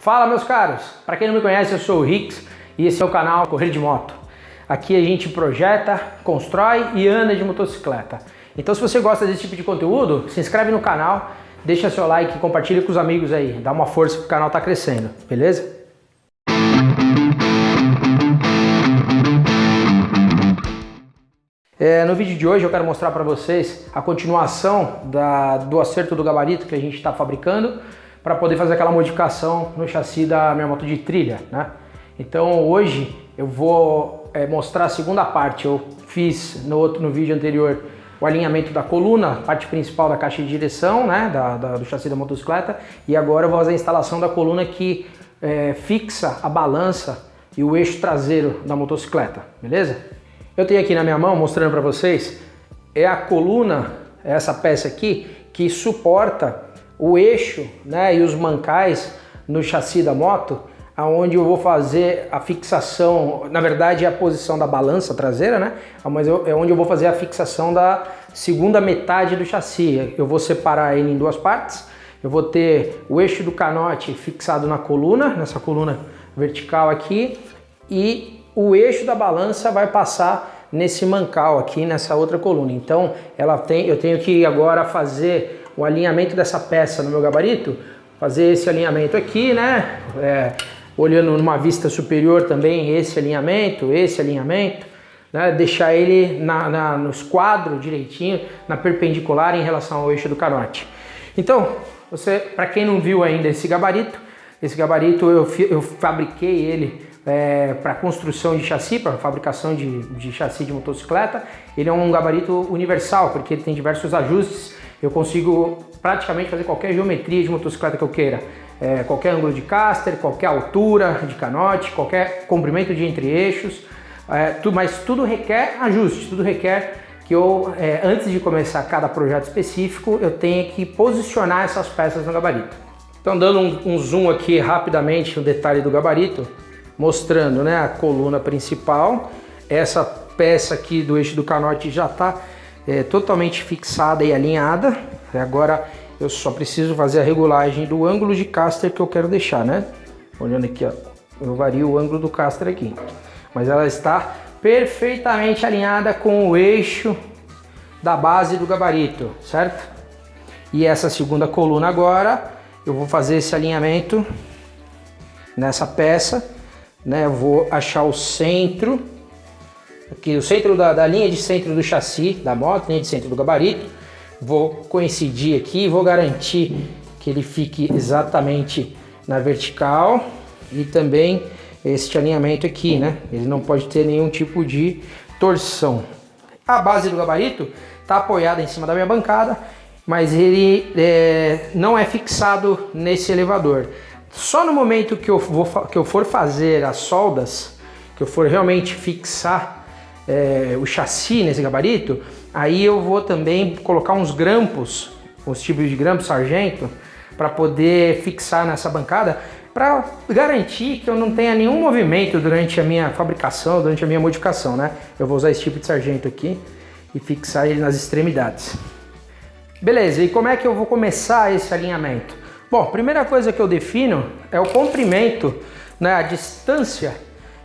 Fala, meus caros! Para quem não me conhece, eu sou o Rix e esse é o canal Correr de Moto. Aqui a gente projeta, constrói e anda de motocicleta. Então, se você gosta desse tipo de conteúdo, se inscreve no canal, deixa seu like e compartilha com os amigos aí. Dá uma força pro canal tá crescendo, beleza? No vídeo de hoje eu quero mostrar para vocês a continuação do acerto do gabarito que a gente está fabricando para poder fazer aquela modificação no chassi da minha moto de trilha, né? Então hoje eu vou mostrar a segunda parte. Eu fiz no vídeo anterior o alinhamento da coluna, parte principal da caixa de direção, né, do chassi da motocicleta, e agora eu vou fazer a instalação da coluna que fixa a balança e o eixo traseiro da motocicleta, beleza? Eu tenho aqui na minha mão, mostrando para vocês, é a coluna, essa peça aqui, que suporta o eixo, né, e os mancais no chassi da moto, aonde eu vou fazer a fixação, na verdade é a posição da balança traseira, né, mas é onde eu vou fazer a fixação da segunda metade do chassi. Eu vou separar ele em duas partes, eu vou ter o eixo do canote fixado na coluna, nessa coluna vertical aqui, e o eixo da balança vai passar nesse mancal aqui, nessa outra coluna. Então eu tenho que agora fazer o alinhamento dessa peça no meu gabarito, fazer esse alinhamento aqui, né? Olhando numa vista superior também esse alinhamento, né? Deixar ele no esquadro direitinho, na perpendicular em relação ao eixo do canote. Então, para quem não viu ainda esse gabarito eu fabriquei ele para construção de chassi, para fabricação de chassi de motocicleta. Ele é um gabarito universal, porque ele tem diversos ajustes. Eu consigo praticamente fazer qualquer geometria de motocicleta que eu queira. Qualquer ângulo de caster, qualquer altura de canote, qualquer comprimento de entre-eixos. Mas tudo requer ajuste, tudo requer que eu, antes de começar cada projeto específico, eu tenha que posicionar essas peças no gabarito. Então, dando um zoom aqui rapidamente no detalhe do gabarito, mostrando, né, a coluna principal. Essa peça aqui do eixo do canote já está totalmente fixada e alinhada. Agora eu só preciso fazer a regulagem do ângulo de caster que eu quero deixar, né? Olhando aqui, ó, eu vario o ângulo do caster aqui, mas ela está perfeitamente alinhada com o eixo da base do gabarito, certo? E essa segunda coluna agora eu vou fazer esse alinhamento nessa peça, né? Eu vou achar o centro aqui, o centro da linha de centro do chassi da moto, linha de centro do gabarito. Vou coincidir aqui, vou garantir que ele fique exatamente na vertical e também este alinhamento aqui, né? Ele não pode ter nenhum tipo de torção. A base do gabarito está apoiada em cima da minha bancada, mas ele não é fixado nesse elevador. Só no momento que eu for fazer as soldas, que eu for realmente fixar o chassi nesse gabarito, aí eu vou também colocar uns grampos, os tipos de grampos sargento, para poder fixar nessa bancada, para garantir que eu não tenha nenhum movimento durante a minha fabricação, durante a minha modificação, né? Eu vou usar esse tipo de sargento aqui e fixar ele nas extremidades. Beleza, e como é que eu vou começar esse alinhamento? Bom, primeira coisa que eu defino é o comprimento, né, a distância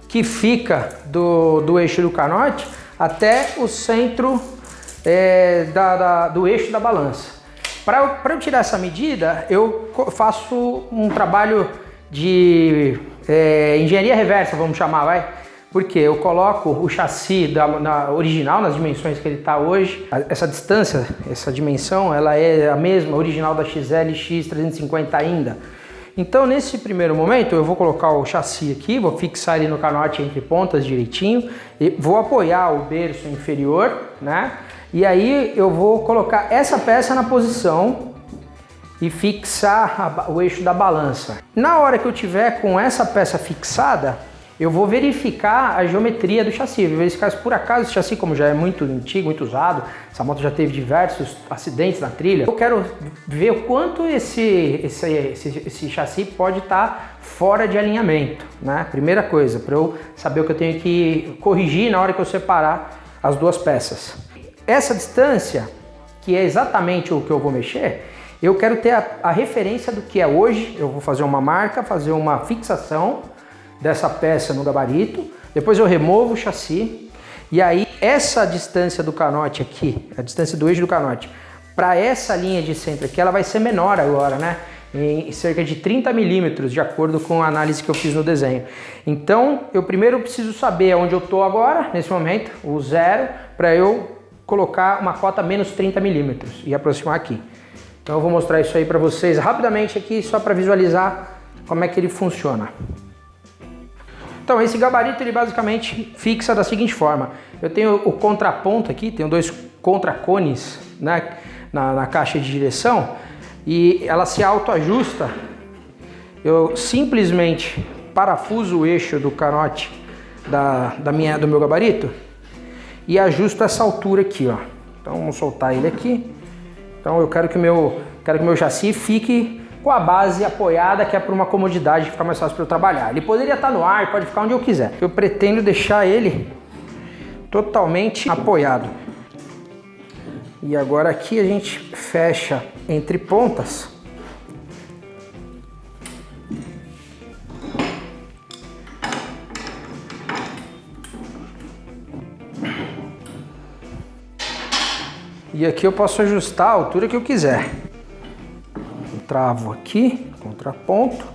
que fica do eixo do canote até o centro do eixo da balança. Para eu tirar essa medida, eu faço um trabalho de engenharia reversa, vamos chamar, porque eu coloco o chassi original nas dimensões que ele está hoje. Essa distância, essa dimensão, ela é a mesma, original da XL X350 ainda. Então, nesse primeiro momento, eu vou colocar o chassi aqui, vou fixar ele no canote entre pontas direitinho, e vou apoiar o berço inferior, né? E aí eu vou colocar essa peça na posição e fixar o eixo da balança. Na hora que eu tiver com essa peça fixada, eu vou verificar a geometria do chassi, vou verificar se por acaso esse chassi, como já é muito antigo, muito usado, essa moto já teve diversos acidentes na trilha, eu quero ver o quanto esse chassi pode estar fora de alinhamento, né? Primeira coisa, para eu saber o que eu tenho que corrigir na hora que eu separar as duas peças. Essa distância, que é exatamente o que eu vou mexer, Eu quero ter a referência do que é hoje. Eu vou fazer uma marca, fazer uma fixação dessa peça no gabarito. Depois eu removo o chassi. E aí essa distância do canote aqui, a distância do eixo do canote, para essa linha de centro aqui, ela vai ser menor agora, né? Em cerca de 30 milímetros, de acordo com a análise que eu fiz no desenho. Então, eu primeiro preciso saber onde eu estou agora, nesse momento, o zero, para eu colocar uma cota menos 30 milímetros e aproximar aqui. Então eu vou mostrar isso aí para vocês rapidamente aqui, só para visualizar como é que ele funciona. Então esse gabarito ele basicamente fixa da seguinte forma. Eu tenho o contraponto aqui, tenho dois contracones, né, na caixa de direção, e ela se autoajusta. Eu simplesmente parafuso o eixo do canote do meu gabarito e ajusto essa altura aqui, ó. Então vamos soltar ele aqui. Então eu quero que o meu chassi fique com a base apoiada, que é por uma comodidade, ficar mais fácil para eu trabalhar. Ele poderia estar no ar, pode ficar onde eu quiser. Eu pretendo deixar ele totalmente apoiado. E agora aqui a gente fecha entre pontas. E aqui eu posso ajustar a altura que eu quiser. Travo aqui, contraponto.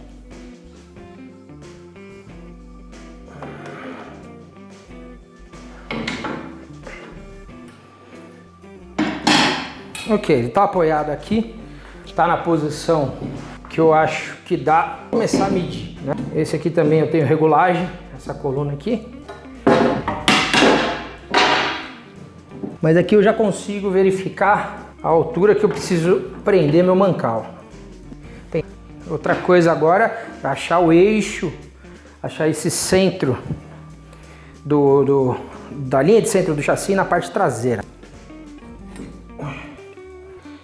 Ok, ele está apoiado aqui, está na posição que eu acho que dá para começar a medir, né? Esse aqui também eu tenho regulagem, essa coluna aqui. Mas aqui eu já consigo verificar a altura que eu preciso prender meu mancal. Tem outra coisa agora, é achar o eixo, achar esse centro da linha de centro do chassi na parte traseira.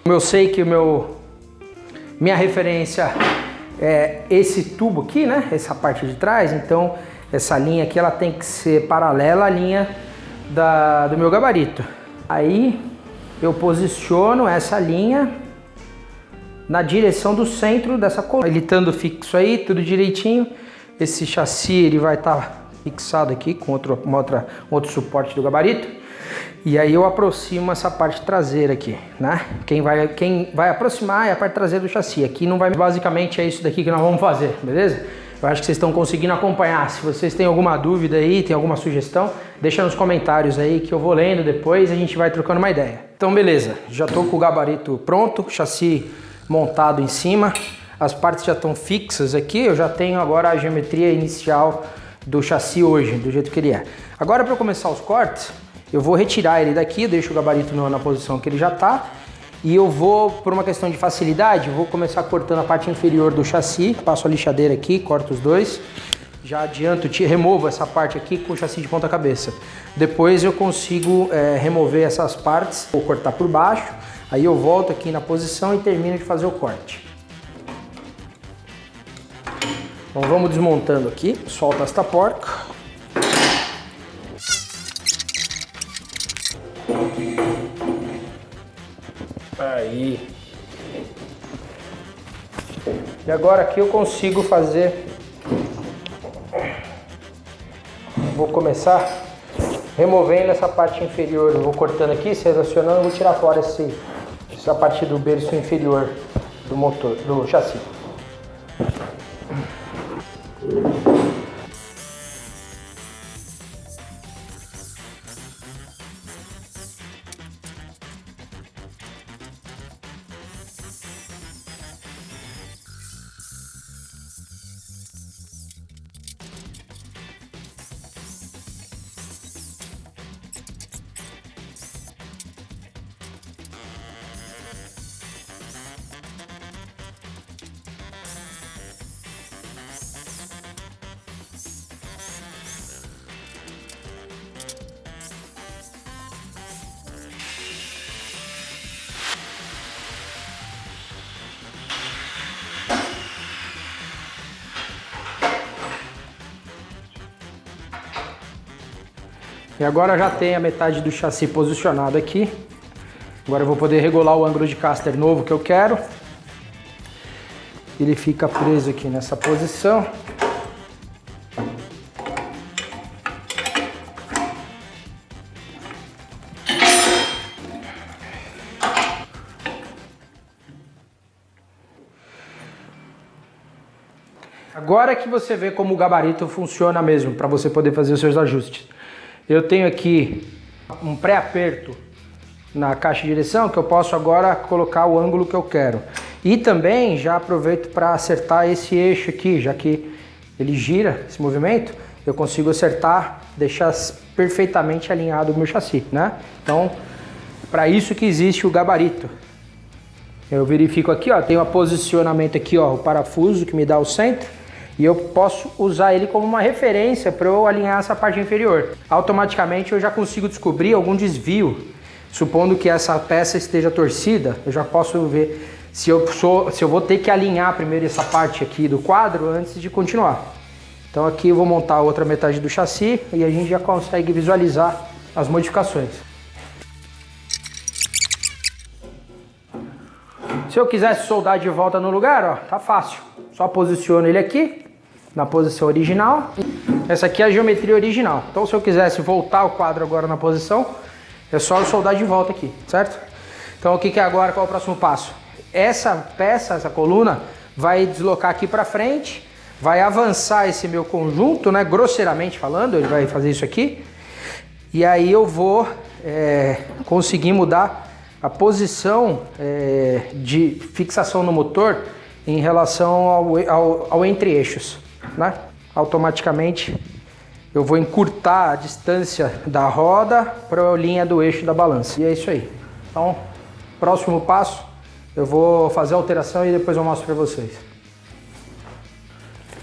Como eu sei que minha referência é esse tubo aqui, né? Essa parte de trás, então essa linha aqui ela tem que ser paralela à linha do meu gabarito. Aí eu posiciono essa linha na direção do centro dessa coluna. Ele estando fixo aí, tudo direitinho, esse chassi ele vai estar fixado aqui com outro suporte do gabarito. E aí eu aproximo essa parte traseira aqui, né? Quem vai aproximar é a parte traseira do chassi. Aqui não vai... Basicamente é isso daqui que nós vamos fazer, beleza? Eu acho que vocês estão conseguindo acompanhar. Se vocês têm alguma dúvida aí, tem alguma sugestão, deixa nos comentários aí que eu vou lendo depois e a gente vai trocando uma ideia. Então beleza, já estou com o gabarito pronto, o chassi montado em cima, as partes já estão fixas aqui, eu já tenho agora a geometria inicial do chassi hoje, do jeito que ele é. Agora para eu começar os cortes, eu vou retirar ele daqui, eu deixo o gabarito na posição que ele já está. E eu vou, por uma questão de facilidade, vou começar cortando a parte inferior do chassi. Passo a lixadeira aqui, corto os dois. Já adianto, removo essa parte aqui com o chassi de ponta cabeça. Depois eu consigo remover essas partes, vou cortar por baixo. Aí eu volto aqui na posição e termino de fazer o corte. Então vamos desmontando aqui, solta esta porca. Aí. E agora aqui eu consigo fazer. Vou começar removendo essa parte inferior. Eu vou cortando aqui, selecionando, eu vou tirar fora essa parte do berço inferior do motor, do chassi. E agora já tem a metade do chassi posicionado aqui. Agora eu vou poder regular o ângulo de caster novo que eu quero. ele fica preso aqui nessa posição. Agora que você vê como o gabarito funciona mesmo, para você poder fazer os seus ajustes. Eu tenho aqui um pré-aperto na caixa de direção que eu posso agora colocar o ângulo que eu quero. E também já aproveito para acertar esse eixo aqui, já que ele gira, esse movimento, eu consigo acertar, deixar perfeitamente alinhado o meu chassi, né? Então, para isso que existe o gabarito. Eu verifico aqui, ó, tem um posicionamento aqui, ó, o parafuso que me dá o centro. E eu posso usar ele como uma referência para eu alinhar essa parte inferior. Automaticamente eu já consigo descobrir algum desvio. Supondo que essa peça esteja torcida, eu já posso ver se eu vou ter que alinhar primeiro essa parte aqui do quadro antes de continuar. Então aqui eu vou montar a outra metade do chassi e a gente já consegue visualizar as modificações. Se eu quisesse soldar de volta no lugar, ó, tá fácil. Só posiciono ele aqui na posição original. Essa aqui é a geometria original. Então se eu quisesse voltar o quadro agora na posição, é só eu soldar de volta aqui, certo? Então o que é agora, qual é o próximo passo? Essa peça, essa coluna, vai deslocar aqui para frente, vai avançar esse meu conjunto, né? Grosseiramente falando, ele vai fazer isso aqui. E aí eu vou conseguir mudar a posição de fixação no motor em relação ao entre-eixos, né? Automaticamente eu vou encurtar a distância da roda para a linha do eixo da balança. E é isso aí. Então, próximo passo, eu vou fazer a alteração e depois eu mostro para vocês.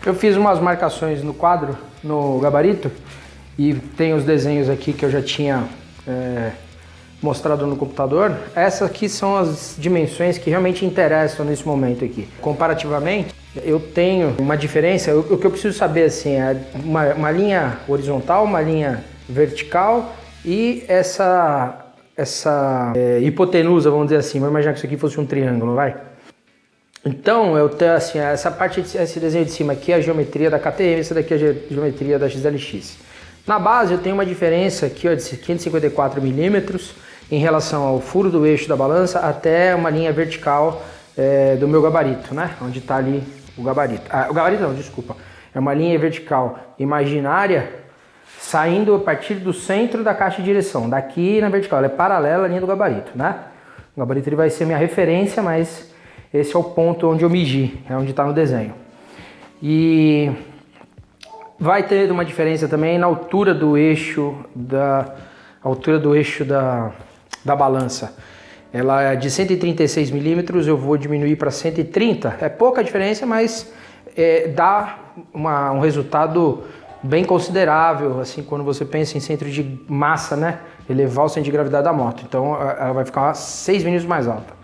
Eu fiz umas marcações no quadro, no gabarito, e tem os desenhos aqui que eu já tinha mostrado no computador. Essas aqui são as dimensões que realmente interessam nesse momento aqui. Comparativamente, eu tenho uma diferença. O que eu preciso saber assim é uma linha horizontal, uma linha vertical e essa hipotenusa, vamos dizer assim. Vamos imaginar que isso aqui fosse um triângulo, vai? Então eu tenho assim, essa parte, esse desenho de cima aqui é a geometria da KTM, essa daqui é a geometria da XLX. Na base eu tenho uma diferença aqui, ó, de 554 milímetros em relação ao furo do eixo da balança até uma linha vertical do meu gabarito, né? Onde está ali o gabarito. O gabarito não, desculpa. É uma linha vertical imaginária saindo a partir do centro da caixa de direção. Daqui na vertical, ela é paralela à linha do gabarito, né? O gabarito ele vai ser minha referência, mas esse é o ponto onde eu medi, é onde está no desenho. E vai ter uma diferença também na altura do eixo da balança. Ela é de 136 milímetros, eu vou diminuir para 130. É pouca diferença, mas dá um resultado bem considerável, assim, quando você pensa em centro de massa, né? Elevar o centro de gravidade da moto. Então ela vai ficar 6 milímetros mais alta.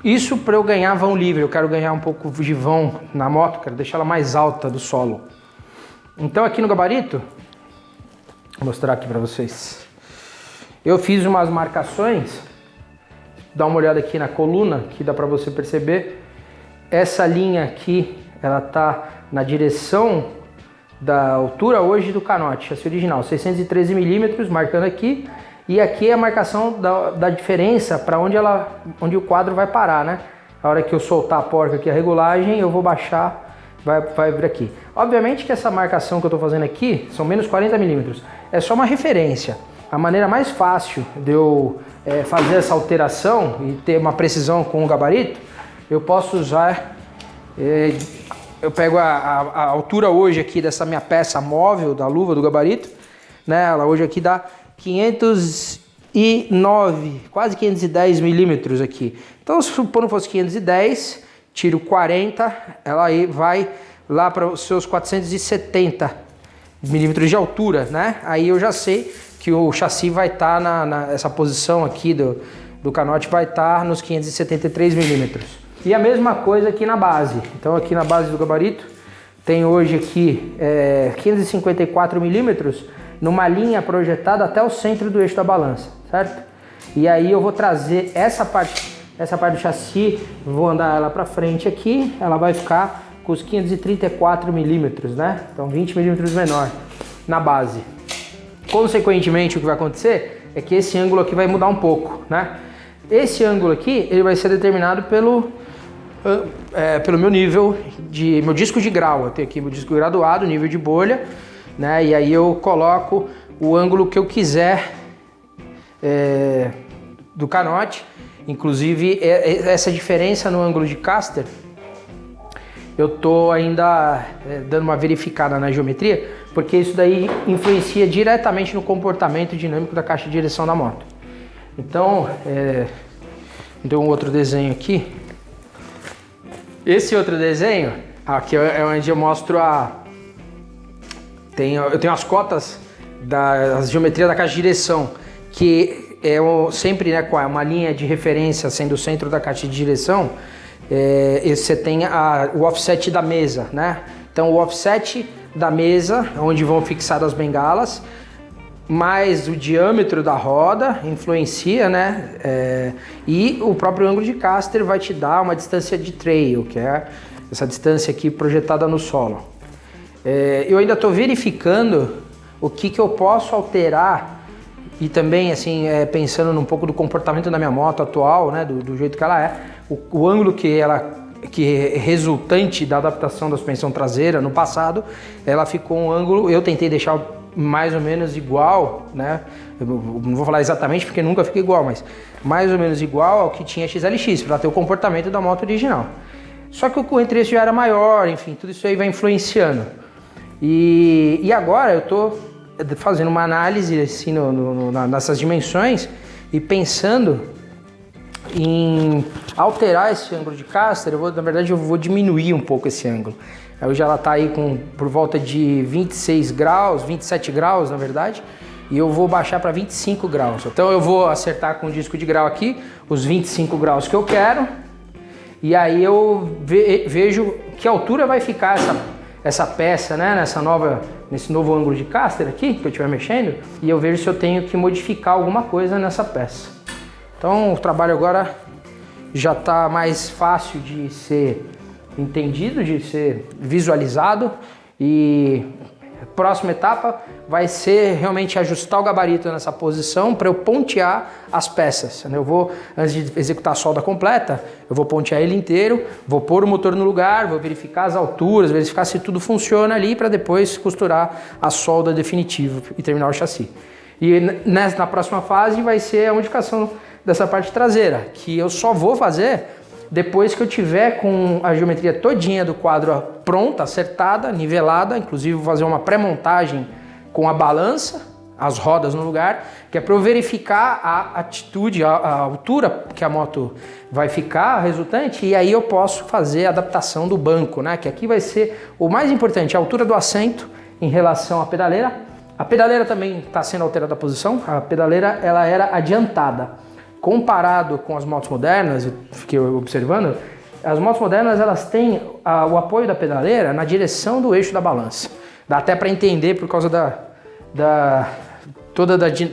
Isso para eu ganhar vão livre, eu quero ganhar um pouco de vão na moto, quero deixar ela mais alta do solo. Então aqui no gabarito, vou mostrar aqui para vocês. Eu fiz umas marcações, dá uma olhada aqui na coluna, que dá para você perceber. Essa linha aqui, ela tá na direção da altura hoje do canote, chassi original, 613 milímetros, marcando aqui. E aqui é a marcação da diferença para onde o quadro vai parar, né? A hora que eu soltar a porca aqui, a regulagem, eu vou baixar, vai vir aqui. Obviamente que essa marcação que eu estou fazendo aqui são menos 40 milímetros. É só uma referência. A maneira mais fácil de eu fazer essa alteração e ter uma precisão com o gabarito, eu posso usar... eu pego a altura hoje aqui dessa minha peça móvel da luva do gabarito, né? Ela hoje aqui dá 509, quase 510 milímetros aqui. Então, se supondo fosse 510, tiro 40, ela aí vai lá para os seus 470 milímetros de altura, né? Aí eu já sei que o chassi vai estar essa posição aqui do canote vai estar nos 573 milímetros. E a mesma coisa aqui na base. Então aqui na base do gabarito tem hoje aqui 554 milímetros numa linha projetada até o centro do eixo da balança, certo? E aí eu vou trazer essa parte Essa parte do chassi, vou andar ela para frente aqui, ela vai ficar com os 534 milímetros, né? Então 20 milímetros menor na base. Consequentemente, o que vai acontecer é que esse ângulo aqui vai mudar um pouco, né? Esse ângulo aqui, ele vai ser determinado pelo meu nível meu disco de grau. Eu tenho aqui meu disco graduado, nível de bolha, né? E aí eu coloco o ângulo que eu quiser do canote. Inclusive, essa diferença no ângulo de caster, eu tô ainda dando uma verificada na geometria, porque isso daí influencia diretamente no comportamento dinâmico da caixa de direção da moto. Então, deu um outro desenho aqui. Esse outro desenho, aqui é onde eu mostro eu tenho as cotas da geometria da caixa de direção, que sempre, né, com uma linha de referência sendo o centro da caixa de direção. Você tem o offset da mesa, né? Então o offset da mesa, onde vão fixadas as bengalas, mais o diâmetro da roda influencia, né? E o próprio ângulo de caster vai te dar uma distância de trail, que é essa distância aqui projetada no solo. Eu ainda estou verificando o que eu posso alterar e também, assim, pensando um pouco do comportamento da minha moto atual, né? Do jeito que ela é. O ângulo que é resultante da adaptação da suspensão traseira no passado, ela ficou um ângulo, eu tentei deixar mais ou menos igual, né? Eu não vou falar exatamente porque nunca fica igual, mas mais ou menos igual ao que tinha XLX, para ter o comportamento da moto original. Só que o entre-eixo já era maior, enfim, tudo isso aí vai influenciando. E agora eu estou fazendo uma análise assim, nessas dimensões e pensando em alterar esse ângulo de caster. Na verdade eu vou diminuir um pouco esse ângulo. Hoje ela está aí por volta de 26 graus, 27 graus na verdade, e eu vou baixar para 25 graus. Então eu vou acertar com o disco de grau aqui os 25 graus que eu quero, e aí eu vejo que altura vai ficar essa peça, né, nesse novo ângulo de caster aqui que eu estiver mexendo, e eu vejo se eu tenho que modificar alguma coisa nessa peça. Então o trabalho agora já está mais fácil de ser entendido, de ser visualizado, e a próxima etapa vai ser realmente ajustar o gabarito nessa posição para eu pontear as peças. Eu vou, antes de executar a solda completa, eu vou pontear ele inteiro, vou pôr o motor no lugar, vou verificar as alturas, verificar se tudo funciona ali para depois costurar a solda definitiva e terminar o chassi. E na próxima fase vai ser a modificação dessa parte traseira, que eu só vou fazer depois que eu tiver com a geometria todinha do quadro pronta, acertada, nivelada. Inclusive vou fazer uma pré-montagem com a balança, as rodas no lugar, que é para eu verificar a atitude, a altura que a moto vai ficar, a resultante, e aí eu posso fazer a adaptação do banco, né? Que aqui vai ser o mais importante, a altura do assento em relação à pedaleira. A pedaleira também está sendo alterada a posição. A pedaleira ela era adiantada. Comparado com as motos modernas, eu fiquei observando, as motos modernas elas têm o apoio da pedaleira na direção do eixo da balança. Dá até para entender por causa da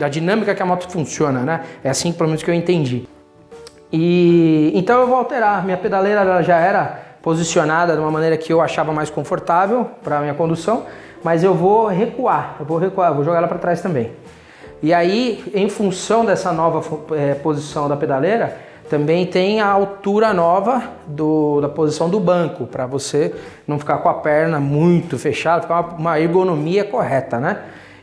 dinâmica que a moto funciona, né? É assim pelo menos que eu entendi. E então eu vou alterar. Minha pedaleira ela já era posicionada de uma maneira que eu achava mais confortável para a minha condução, mas eu vou recuar, vou jogar ela para trás também. E aí, em função dessa nova posição da pedaleira, também tem a altura nova da posição do banco, para você não ficar com a perna muito fechada, ficar uma ergonomia correta, né?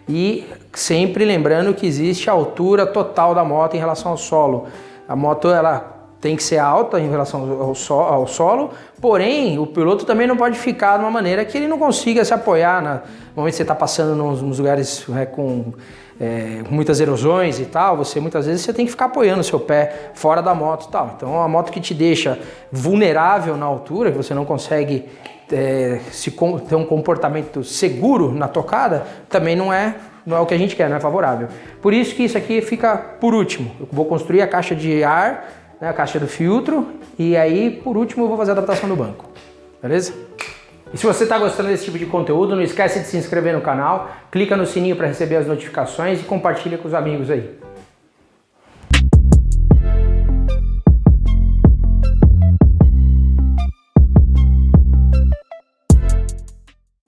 E sempre lembrando que existe a altura total da moto em relação ao solo. A moto ela tem que ser alta em relação ao solo, porém o piloto também não pode ficar de uma maneira que ele não consiga se apoiar no momento que você está passando nos lugares com muitas erosões e tal. Muitas vezes você tem que ficar apoiando o seu pé fora da moto e tal. Então a moto que te deixa vulnerável na altura, que você não consegue ter um comportamento seguro na tocada, também não é o que a gente quer, não é favorável. Por isso que isso aqui fica por último. Eu vou construir a caixa de ar, né, a caixa do filtro, e aí por último eu vou fazer a adaptação do banco, beleza? E se você está gostando desse tipo de conteúdo, não esquece de se inscrever no canal, clica no sininho para receber as notificações e compartilha com os amigos aí.